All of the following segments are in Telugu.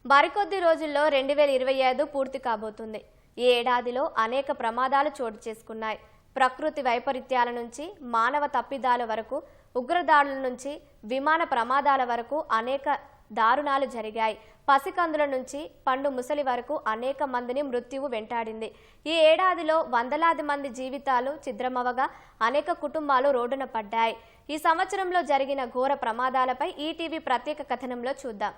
మరికొద్ది రోజుల్లో 2025 పూర్తి కాబోతుంది. ఈ ఏడాదిలో అనేక ప్రమాదాలు చోటు చేసుకున్నాయి. ప్రకృతి వైపరీత్యాల నుంచి మానవ తప్పిదాల వరకు, ఉగ్రదాడుల నుంచి విమాన ప్రమాదాల వరకు అనేక దారుణాలు జరిగాయి. పసికందుల నుంచి పండు ముసలి వరకు అనేక మందిని మృత్యువు వెంటాడింది. ఈ ఏడాదిలో వందలాది మంది జీవితాలు ఛిద్రమవగా అనేక కుటుంబాలు రోడ్డున పడ్డాయి. ఈ సంవత్సరంలో జరిగిన ఘోర ప్రమాదాలపై ఈటీవీ ప్రత్యేక కథనంలో చూద్దాం.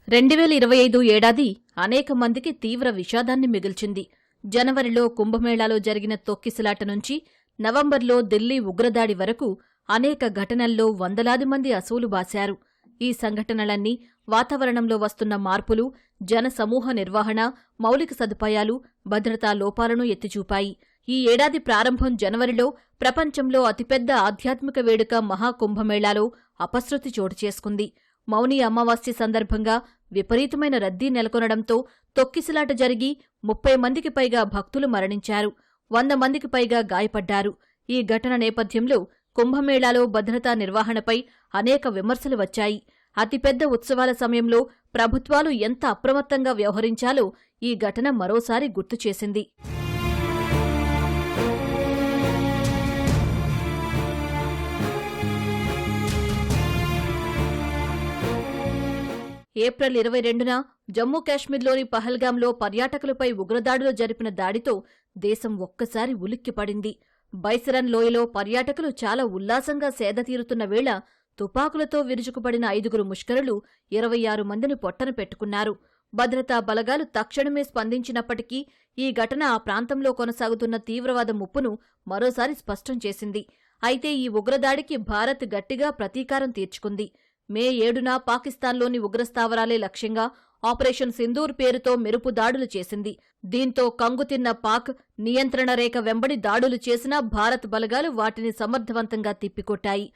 2025 ఏడాది అనేక మందికి తీవ్ర విషాదాన్ని మిగిల్చింది. జనవరిలో కుంభమేళాలో జరిగిన తొక్కిసలాట నుంచి నవంబర్లో ఢిల్లీ ఉగ్రదాడి వరకు అనేక ఘటనల్లో వందలాది మంది అసూలు బాశారు. ఈ సంఘటనలన్నీ వాతావరణంలో వస్తున్న మార్పులు, జనసమూహ నిర్వహణ, మౌలిక సదుపాయాలు, భద్రతా లోపాలను ఎత్తిచూపాయి. ఈ ఏడాది ప్రారంభం జనవరిలో ప్రపంచంలో అతిపెద్ద ఆధ్యాత్మిక వేడుక మహాకుంభమేళాలో అపశృతి చోటు చేసుకుంది. మౌని అమావాస్య సందర్భంగా విపరీతమైన రద్దీ నెలకొనడంతో తొక్కిసలాట జరిగి 30 మందికి పైగా భక్తులు మరణించారు. 100 మందికి పైగా గాయపడ్డారు. ఈ ఘటన నేపథ్యంలో కుంభమేళాలో భద్రతా నిర్వహణపై అనేక విమర్శలు వచ్చాయి. అతిపెద్ద ఉత్సవాల సమయంలో ప్రభుత్వాలు ఎంత అప్రమత్తంగా వ్యవహరించాలో ఈ ఘటన మరోసారి గుర్తుచేసింది. ఏప్రిల్ 22న జమ్మూ కాశ్మీర్లోని పహల్గాంలో పర్యాటకులపై ఉగ్రదాడులు జరిపిన దాడితో దేశం ఒక్కసారి ఉలిక్కిపడింది. బైసరన్ లోయలో పర్యాటకులు చాలా ఉల్లాసంగా సేదతీరుతున్న వేళ తుపాకులతో విరుచుకుపడిన 5 ముష్కరులు 26 మందిని పొట్టన పెట్టుకున్నారు. భద్రతా బలగాలు తక్షణమే స్పందించినప్పటికీ ఈ ఘటన ఆ ప్రాంతంలో కొనసాగుతున్న తీవ్రవాద ముప్పును మరోసారి స్పష్టం చేసింది. అయితే ఈ ఉగ్రదాడికి భారత్ గట్టిగా ప్రతీకారం తీర్చుకుంది. మే 7న పాకిస్తాన్లోని ఉగ్రస్థావరాలే లక్ష్యంగా ఆపరేషన్ సింధూర్ పేరుతో మెరుపు దాడులు చేసింది. దీంతో కంగుతిన్న పాక్ నియంత్రణ రేఖ వెంబడి దాడులు చేసినా భారత్ బలగాలు వాటిని సమర్థవంతంగా తిప్పికొట్టాయి.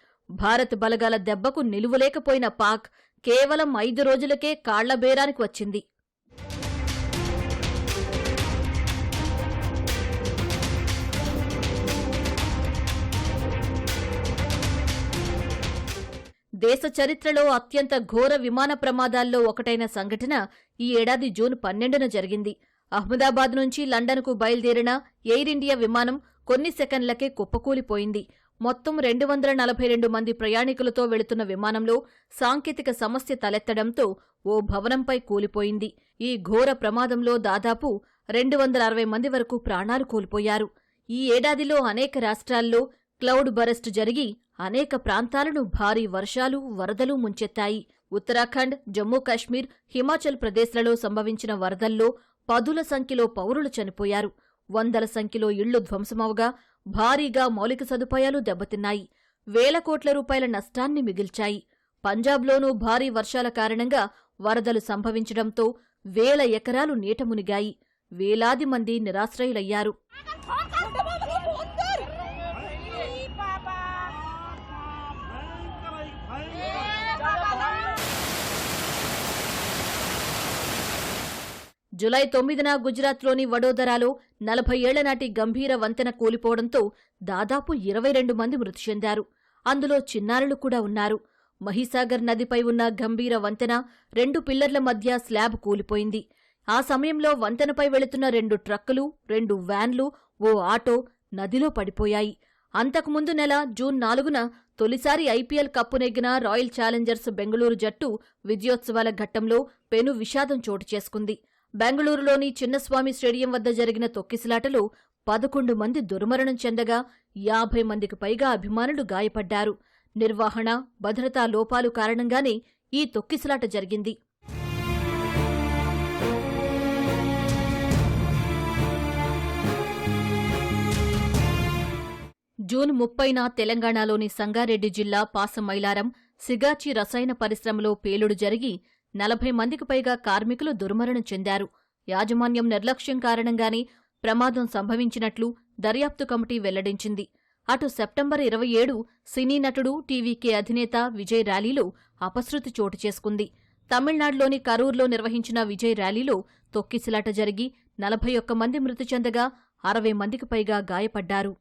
భారత్ బలగాల దెబ్బకు నిలువలేకపోయిన పాక్ కేవలం 5 రోజులకే కాళ్లబేరానికి వచ్చింది. దేశ చరిత్రలో అత్యంత ఘోర విమాన ప్రమాదాల్లో ఒకటైన సంఘటన ఈ ఏడాది జూన్ 12న జరిగింది. అహ్మదాబాద్ నుంచి లండన్కు బయలుదేరిన ఎయిర్ ఇండియా విమానం కొన్ని సెకన్లకే కుప్పకూలిపోయింది. మొత్తం 242 మంది ప్రయాణికులతో వెళుతున్న విమానంలో సాంకేతిక సమస్య తలెత్తడంతో ఓ భవనంపై కూలిపోయింది. ఈ ఘోర ప్రమాదంలో దాదాపు 260 మంది వరకు ప్రాణాలు కోల్పోయారు. ఈ ఏడాదిలో అనేక రాష్ట్రాల్లో క్లౌడ్ బరస్ట్ జరిగి అనేక ప్రాంతాలను భారీ వర్షాలు, వరదలు ముంచెత్తాయి. ఉత్తరాఖండ్, జమ్మూ కాశ్మీర్, హిమాచల్ ప్రదేశ్లలో సంభవించిన వరదల్లో పదుల సంఖ్యలో పౌరులు చనిపోయారు. వందల సంఖ్యలో ఇళ్లు ధ్వంసమవగా భారీగా మౌలిక సదుపాయాలు దెబ్బతిన్నాయి. వేల కోట్ల రూపాయల నష్టాన్ని మిగిల్చాయి. పంజాబ్లోనూ భారీ వర్షాల కారణంగా వరదలు సంభవించడంతో వేల ఎకరాలు నీట మునిగాయి. వేలాది మంది నిరాశ్రయులయ్యారు. జులై 9న గుజరాత్లోని వడోదరాలో 40 ఏళ్ల నాటి గంభీర వంతెన కూలిపోవడంతో దాదాపు 22 మంది మృతి చెందారు. అందులో చిన్నారులు కూడా ఉన్నారు. మహీసాగర్ నదిపై ఉన్న గంభీర వంతెన 2 పిల్లర్ల మధ్య స్లాబ్ కూలిపోయింది. ఆ సమయంలో వంతెనపై వెళుతున్న 2 ట్రక్కులు, 2 వ్యాన్లు, ఓ ఆటో నదిలో పడిపోయాయి. అంతకుముందు నెల జూన్ 4న తొలిసారి ఐపీఎల్ కప్పు నెగ్గిన రాయల్ ఛాలెంజర్స్ బెంగళూరు జట్టు విజయోత్సవాల ఘట్టంలో పెను విషాదం చోటు చేసుకుంది. బెంగళూరులోని చిన్నస్వామి స్టేడియం వద్ద జరిగిన తొక్కిసలాటలో 11 మంది దుర్మరణం చెందగా 50 మందికి పైగా అభిమానులు గాయపడ్డారు. నిర్వహణ, భద్రతా లోపాలు కారణంగానే ఈ తొక్కిసలాట జరిగింది. జూన్ 30న తెలంగాణలోని సంగారెడ్డి జిల్లా పాసమైలారం సిగాచి రసాయన పరిశ్రమలో పేలుడు జరిగి 40 మందికి పైగా కార్మికులు దుర్మరణం చెందారు. యాజమాన్యం నిర్లక్ష్యం కారణంగానే ప్రమాదం సంభవించినట్లు దర్యాప్తు కమిటీ వెల్లడించింది. అటు సెప్టెంబర్ 27 సినీ నటుడు, టీవీకే అధినేత విజయ్ ర్యాలీలో అపశృతి చోటు చేసుకుంది. తమిళనాడులోని కరూర్లో నిర్వహించిన విజయ్ ర్యాలీలో తొక్కిసలాట జరిగి 41 మంది మృతి చెందగా 60 మందికి పైగా గాయపడ్డారు.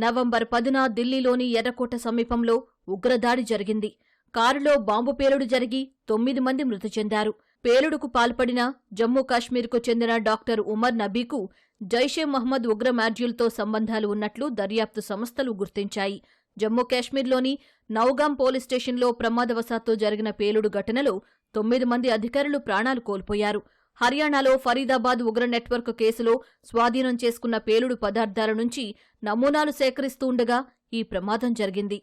నవంబర్ 10న ఢిల్లీలోని ఎర్రకోట సమీపంలో ఉగ్రదాడి జరిగింది. కారులో బాంబు పేలుడు జరిగి 9 మంది మృతి చెందారు. పేలుడుకు పాల్పడిన జమ్మూ కాశ్మీర్కు చెందిన డాక్టర్ ఉమర్ నబీకు జైషే మహ్మద్ ఉగ్ర మాడ్యూల్తో సంబంధాలు ఉన్నట్లు దర్యాప్తు సంస్థలు గుర్తించాయి. జమ్మూ కాశ్మీర్లోని నౌగాం పోలీస్ స్టేషన్లో ప్రమాదవశాత్తు జరిగిన పేలుడు ఘటనలో 9 మంది అధికారులు ప్రాణాలు కోల్పోయారు. హర్యానాలో ఫరీదాబాద్ ఉగ్ర నెట్వర్క్ కేసులో స్వాధీనం చేసుకున్న పేలుడు పదార్థాల నుంచి నమూనాలు సేకరిస్తూ ఉండగా ఈ ప్రమాదం జరిగింది.